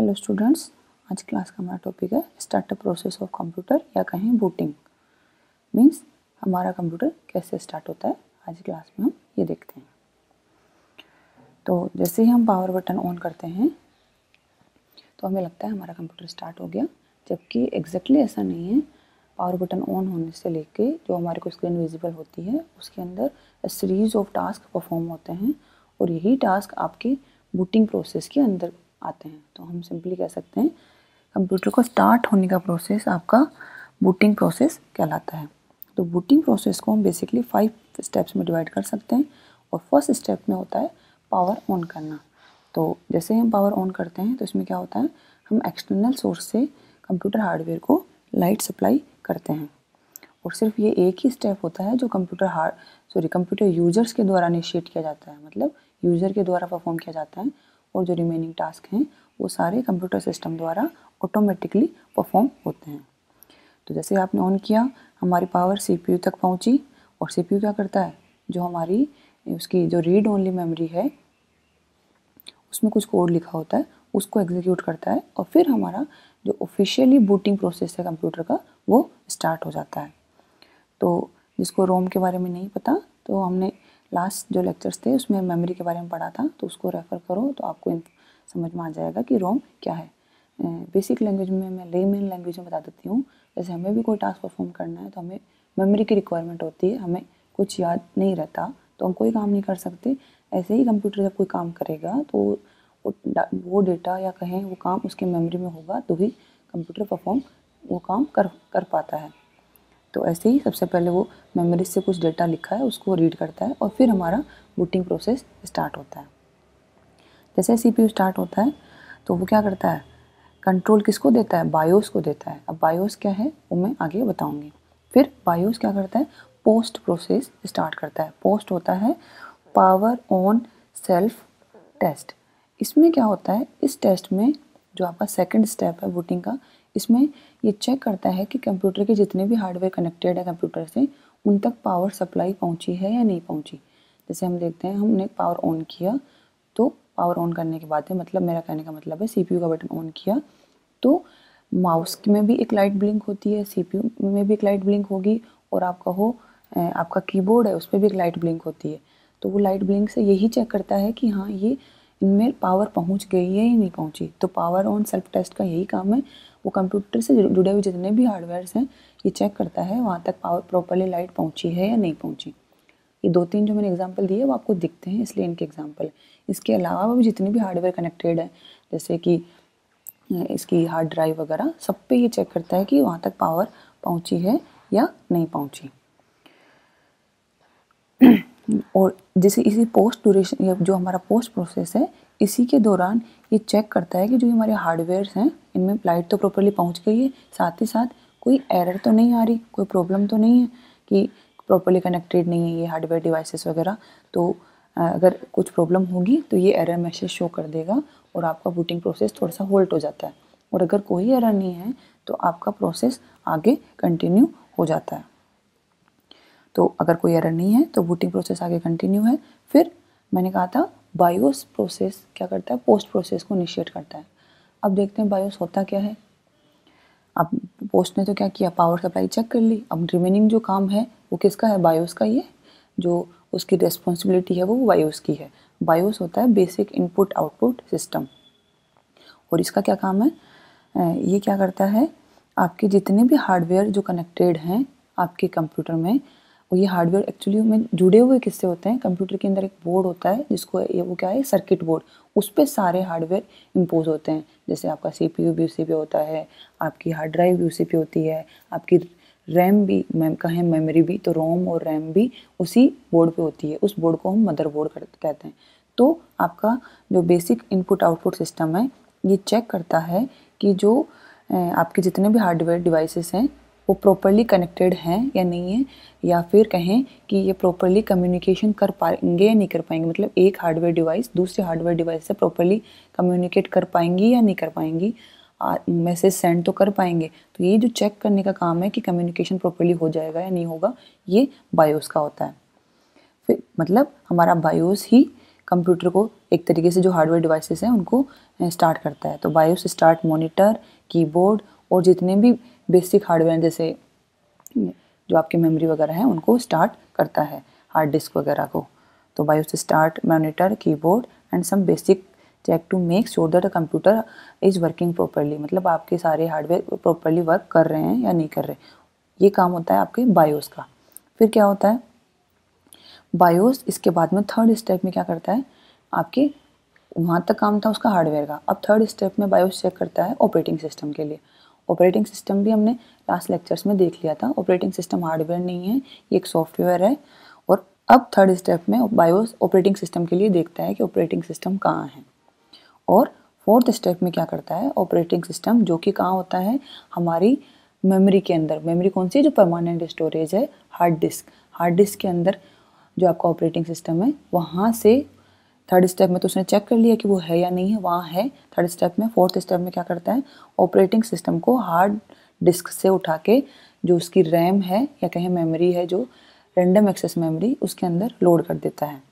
Hello students, आज class का हमारा टॉपिक है स्टार्टअप प्रोसेस ऑफ कंप्यूटर या कहें बूटिंग। मीन्स हमारा कंप्यूटर कैसे स्टार्ट होता है, आज क्लास में हम ये देखते हैं। तो जैसे ही हम पावर बटन ऑन करते हैं तो हमें लगता है हमारा कंप्यूटर स्टार्ट हो गया, जबकि एग्जैक्टली ऐसा नहीं है। पावर बटन ऑन होने से लेके जो हमारे को स्क्रीन विजिबल होती है उसके अंदर सीरीज ऑफ टास्क परफॉर्म होते हैं और यही टास्क आपके बूटिंग प्रोसेस के अंदर आते हैं। तो हम सिंपली कह सकते हैं कंप्यूटर को स्टार्ट होने का प्रोसेस आपका बूटिंग प्रोसेस कहलाता है। तो बूटिंग प्रोसेस को हम बेसिकली 5 स्टेप्स में डिवाइड कर सकते हैं और फर्स्ट स्टेप में होता है पावर ऑन करना। तो जैसे हम पावर ऑन करते हैं तो इसमें क्या होता है, हम एक्सटर्नल सोर्स से कंप्यूटर हार्डवेयर को लाइट सप्लाई करते हैं और सिर्फ ये एक ही स्टेप होता है जो कंप्यूटर यूजर्स के द्वारा इनिशिएट किया जाता है, मतलब यूज़र के द्वारा परफॉर्म किया जाता है और जो रिमेनिंग टास्क हैं वो सारे कंप्यूटर सिस्टम द्वारा ऑटोमेटिकली परफॉर्म होते हैं। तो जैसे आपने ऑन किया, हमारी पावर सीपीयू तक पहुंची और सीपीयू क्या करता है, जो हमारी उसकी जो रीड ओनली मेमोरी है उसमें कुछ कोड लिखा होता है उसको एग्जीक्यूट करता है और फिर हमारा जो ऑफिशियली बूटिंग प्रोसेस है कंप्यूटर का वो स्टार्ट हो जाता है। तो जिसको रोम के बारे में नहीं पता, तो हमने लास्ट जो लेक्चर्स थे उसमें मेमोरी के बारे में पढ़ा था, तो उसको रेफ़र करो तो आपको समझ में आ जाएगा कि रोम क्या है। बेसिक लैंग्वेज में मैं लेमैन लैंग्वेज में बता देती हूँ। जैसे हमें भी कोई टास्क परफॉर्म करना है तो हमें मेमोरी की रिक्वायरमेंट होती है, हमें कुछ याद नहीं रहता तो हम कोई काम नहीं कर सकते। ऐसे ही कंप्यूटर जब कोई काम करेगा तो वो डेटा या कहें वो काम उसके मेमोरी में होगा तो ही कंप्यूटर परफॉर्म वो काम कर पाता है। तो ऐसे ही सबसे पहले वो मेमोरी से कुछ डेटा लिखा है उसको रीड करता है और फिर हमारा बूटिंग प्रोसेस स्टार्ट होता है। जैसे सीपीयू स्टार्ट होता है तो वो क्या करता है, कंट्रोल किसको देता है, बायोस को देता है। अब बायोस क्या है वो मैं आगे बताऊंगी। फिर बायोस क्या करता है, पोस्ट प्रोसेस स्टार्ट करता है। पोस्ट होता है पावर ऑन सेल्फ टेस्ट। इसमें क्या होता है, इस टेस्ट में जो आपका सेकंड स्टेप है बूटिंग का, इसमें ये चेक करता है कि कंप्यूटर के जितने भी हार्डवेयर कनेक्टेड है कंप्यूटर से उन तक पावर सप्लाई पहुंची है या नहीं पहुंची। जैसे हम देखते हैं, हमने पावर ऑन किया तो पावर ऑन करने के बाद मतलब मेरा कहने का मतलब है सीपीयू का बटन ऑन किया तो माउस में भी एक लाइट ब्लिंक होती है, सीपीयू में भी एक लाइट ब्लिंक होगी और आपका कीबोर्ड है उस पर भी एक लाइट ब्लिंक होती है। तो वो लाइट ब्लिंक से यही चेक करता है कि हाँ ये इनमें पावर पहुंच गई है या नहीं पहुंची। तो पावर ऑन सेल्फ टेस्ट का यही काम है, वो कंप्यूटर से जुड़े हुए जितने भी हार्डवेयर्स हैं ये चेक करता है वहाँ तक पावर प्रॉपरली लाइट पहुंची है या नहीं पहुंची। ये 2-3 जो मैंने एग्जांपल दिए वो आपको दिखते हैं इसलिए इनके एग्जांपल है। इसके अलावा भी जितने भी हार्डवेयर कनेक्टेड है जैसे कि इसकी हार्ड ड्राइव वगैरह, सब पे ये चेक करता है कि वहाँ तक पावर पहुंची है या नहीं पहुंची। और जैसे इसी पोस्ट ड्यूरेशन या जो हमारा पोस्ट प्रोसेस है इसी के दौरान ये चेक करता है कि जो हमारे हार्डवेयर्स हैं इनमें लाइट तो प्रॉपरली पहुंच गई है, साथ ही साथ कोई एरर तो नहीं आ रही, कोई प्रॉब्लम तो नहीं है कि प्रॉपरली कनेक्टेड नहीं है ये हार्डवेयर डिवाइसेस वगैरह। तो अगर कुछ प्रॉब्लम होगी तो ये एरर मैसेज शो कर देगा और आपका बूटिंग प्रोसेस थोड़ा सा होल्ड हो जाता है। और अगर कोई एरर नहीं है तो आपका प्रोसेस आगे कंटिन्यू हो जाता है। तो अगर कोई एरर नहीं है तो बूटिंग प्रोसेस आगे कंटिन्यू है। फिर मैंने कहा था बायोस प्रोसेस क्या करता है, पोस्ट प्रोसेस को इनिशिएट करता है। अब देखते हैं बायोस होता क्या है। अब पोस्ट ने तो क्या किया, पावर सप्लाई चेक कर ली। अब रिमेनिंग जो काम है वो किसका है, बायोस का। ये जो उसकी रिस्पॉन्सिबिलिटी है वो बायोस की है। बायोस होता है बेसिक इनपुट आउटपुट सिस्टम और इसका क्या काम है, ये क्या करता है, आपके जितने भी हार्डवेयर जो कनेक्टेड हैं आपके कंप्यूटर में, और ये हार्डवेयर एक्चुअली में जुड़े हुए किससे होते हैं, कंप्यूटर के अंदर एक बोर्ड होता है जिसको ये वो क्या है, सर्किट बोर्ड, उस पर सारे हार्डवेयर इम्पोज होते हैं। जैसे आपका सीपीयू भी उसी पे होता है, आपकी हार्ड ड्राइव भी उसी पे होती है, आपकी रैम भी कहें मेमोरी भी, तो रोम और रैम भी उसी बोर्ड पे होती है। उस बोर्ड को हम मदरबोर्ड कहते हैं। तो आपका जो बेसिक इनपुट आउटपुट सिस्टम है ये चेक करता है कि जो आपके जितने भी हार्डवेयर डिवाइसेस हैं वो प्रॉपरली कनेक्टेड हैं या नहीं है, या फिर कहें कि ये प्रॉपरली कम्युनिकेशन कर पाएंगे या नहीं कर पाएंगे। मतलब एक हार्डवेयर डिवाइस दूसरे हार्डवेयर डिवाइस से प्रॉपरली कम्युनिकेट कर पाएंगी या नहीं कर पाएंगी, मैसेज सेंड तो कर पाएंगे। तो ये जो चेक करने का काम है कि कम्युनिकेशन प्रॉपरली हो जाएगा या नहीं होगा, ये बायोस का होता है। फिर मतलब हमारा बायोस ही कंप्यूटर को एक तरीके से जो हार्डवेयर डिवाइसेस हैं उनको स्टार्ट करता है। तो बायोस स्टार्ट मॉनिटर, कीबोर्ड और जितने भी बेसिक हार्डवेयर जैसे जो आपकी मेमोरी वगैरह है उनको स्टार्ट करता है, हार्ड डिस्क वगैरह को। तो BIOS start monitor, keyboard and some basic check to make sure that the computer is working properly, मतलब आपके सारे हार्डवेयर प्रॉपरली वर्क कर रहे हैं या नहीं कर रहे, ये काम होता है आपके बायोस का। फिर क्या होता है बायोस, इसके बाद में थर्ड स्टेप में क्या करता है, आपके वहाँ तक काम था उसका हार्डवेयर का, अब थर्ड स्टेप में बायोस चेक करता है ऑपरेटिंग सिस्टम के लिए। ऑपरेटिंग सिस्टम भी हमने लास्ट लेक्चर्स में देख लिया था, ऑपरेटिंग सिस्टम हार्डवेयर नहीं है, ये एक सॉफ्टवेयर है। और अब थर्ड स्टेप में बायोस ऑपरेटिंग सिस्टम के लिए देखता है कि ऑपरेटिंग सिस्टम कहाँ है। और फोर्थ स्टेप में क्या करता है ऑपरेटिंग सिस्टम, जो कि कहाँ होता है, हमारी मेमोरी के अंदर। मेमोरी कौन सी है, जो परमानेंट स्टोरेज है, हार्ड डिस्क। हार्ड डिस्क के अंदर जो आपका ऑपरेटिंग सिस्टम है, वहाँ से थर्ड स्टेप में तो उसने चेक कर लिया कि वो है या नहीं है, वहाँ है थर्ड स्टेप में। फोर्थ स्टेप में क्या करता है, ऑपरेटिंग सिस्टम को हार्ड डिस्क से उठा के जो उसकी रैम है या कहें मेमोरी है, जो रैंडम एक्सेस मेमोरी, उसके अंदर लोड कर देता है।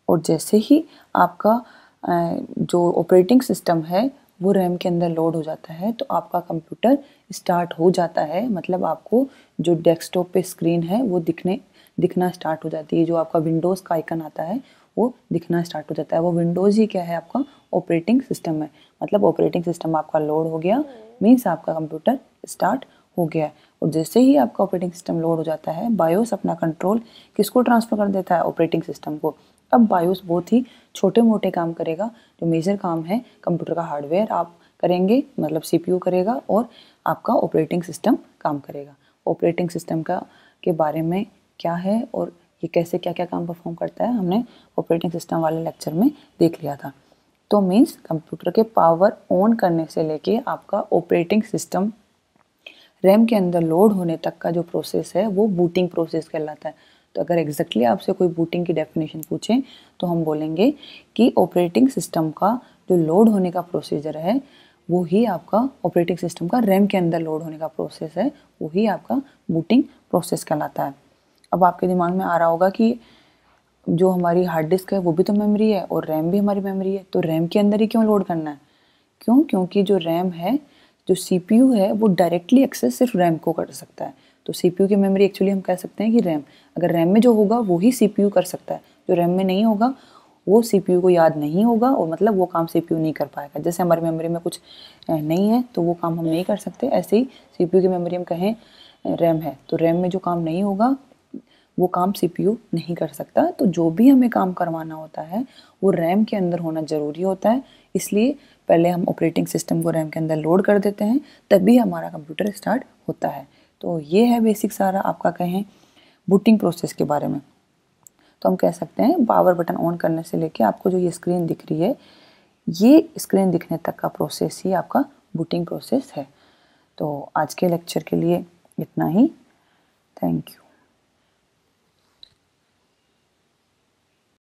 और जैसे ही आपका जो ऑपरेटिंग सिस्टम है वो रैम के अंदर लोड हो जाता है तो आपका कंप्यूटर स्टार्ट हो जाता है, मतलब आपको जो डेस्कटॉप पे स्क्रीन है वो दिखना स्टार्ट हो जाती है। जो आपका विंडोज़ का आइकन आता है वो दिखना स्टार्ट हो जाता है। वो विंडोज़ ही क्या है, आपका ऑपरेटिंग सिस्टम है। मतलब ऑपरेटिंग सिस्टम आपका लोड हो गया, मीन्स आपका कंप्यूटर स्टार्ट हो गया है। और जैसे ही आपका ऑपरेटिंग सिस्टम लोड हो जाता है, बायोस अपना कंट्रोल किसको ट्रांसफ़र कर देता है, ऑपरेटिंग सिस्टम को। अब बायोस बहुत ही छोटे मोटे काम करेगा, जो मेजर काम है कंप्यूटर का हार्डवेयर आप करेंगे, मतलब सीपीयू करेगा और आपका ऑपरेटिंग सिस्टम काम करेगा। ऑपरेटिंग सिस्टम का के बारे में क्या है और ये कैसे क्या क्या काम परफॉर्म करता है, हमने ऑपरेटिंग सिस्टम वाले लेक्चर में देख लिया था। तो मीन्स कंप्यूटर के पावर ऑन करने से लेके आपका ऑपरेटिंग सिस्टम रैम के अंदर लोड होने तक का जो प्रोसेस है वो बूटिंग प्रोसेस कहलाता है। तो अगर एग्जैक्टली आपसे कोई बूटिंग की डेफिनेशन पूछें तो हम बोलेंगे कि ऑपरेटिंग सिस्टम का जो लोड होने का प्रोसीजर है वो ही आपका ऑपरेटिंग सिस्टम का रैम के अंदर लोड होने का प्रोसेस है, वो ही आपका बूटिंग प्रोसेस कहलाता है। अब आपके दिमाग में आ रहा होगा कि जो हमारी हार्ड डिस्क है वो भी तो मेमोरी है और रैम भी हमारी मेमोरी है, तो रैम के अंदर ही क्यों लोड करना है। क्योंकि जो रैम है, जो सीपीयू है, वो डायरेक्टली एक्सेस सिर्फ रैम को कर सकता है। तो सीपीयू की मेमोरी एक्चुअली हम कह सकते हैं कि रैम, अगर रैम में जो होगा वो ही सीपीयू कर सकता है, जो रैम में नहीं होगा वो सीपीयू को याद नहीं होगा और मतलब वो काम सीपीयू नहीं कर पाएगा। जैसे हमारी मेमोरी में कुछ नहीं है तो वो काम हम नहीं कर सकते, ऐसे ही सीपीयू की मेमोरी हम कहें रैम है तो रैम में जो काम नहीं होगा वो काम सीपीयू नहीं कर सकता। तो जो भी हमें काम करवाना होता है वो रैम के अंदर होना ज़रूरी होता है, इसलिए पहले हम ऑपरेटिंग सिस्टम को रैम के अंदर लोड कर देते हैं, तभी हमारा कंप्यूटर स्टार्ट होता है। तो ये है बेसिक सारा आपका कहें बूटिंग प्रोसेस के बारे में। तो हम कह सकते हैं पावर बटन ऑन करने से लेके आपको जो ये स्क्रीन दिख रही है, ये स्क्रीन दिखने तक का प्रोसेस ही आपका बूटिंग प्रोसेस है। तो आज के लेक्चर के लिए इतना ही। Thank you.